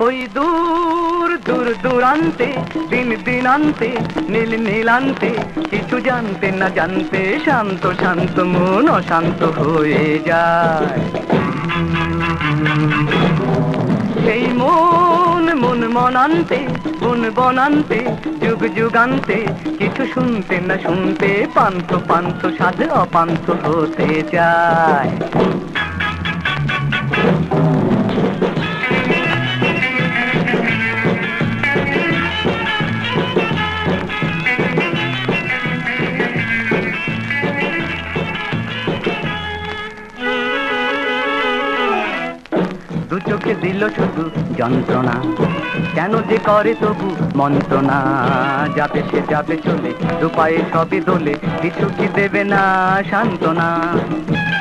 ওই দূর দূর দূরান্তে দিন দিনান্তে নীল নীলান্তে কিছু জানতে না জানতে শান্ত শান্ত মন অশান্ত হয়ে যায়। সেই মন মন মনান্তে বন বনান্তে যুগ যুগান্তে কিছু শুনতে না শুনতে পান্থ পান্থ সাধ অপান্থ হতে চায়। দু চোখে দিল শুধু যন্ত্রণা, কেন যে করে তবু মন্ত্রণা। যাবে সে যাবে চলে, দু পায়ে সবই দোলে, কিছু কি দেবে না সান্ত্বনা।